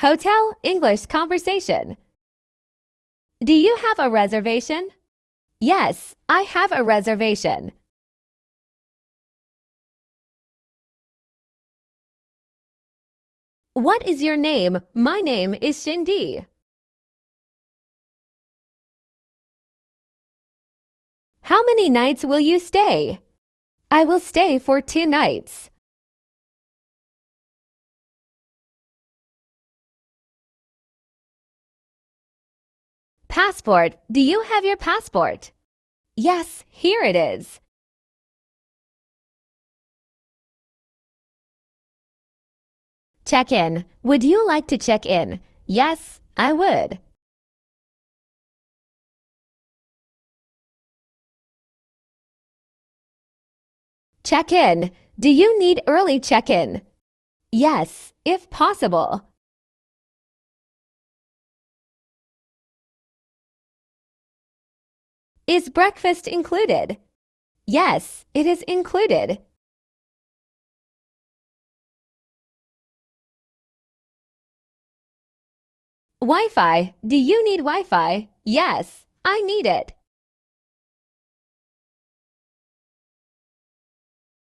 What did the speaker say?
Hotel English conversation. Do you have a reservation? Yes, I have a reservation. What is your name? My name is Shindy. How many nights will you stay? I will stay for 2 nights. Passport. Do you have your passport? Yes, here it is. Check in. Would you like to check in? Yes, I would. Check in. Do you need early check-in? Yes, if possible. Is breakfast included? Yes, it is included. Wi-Fi. Do you need Wi-Fi? Yes, I need it.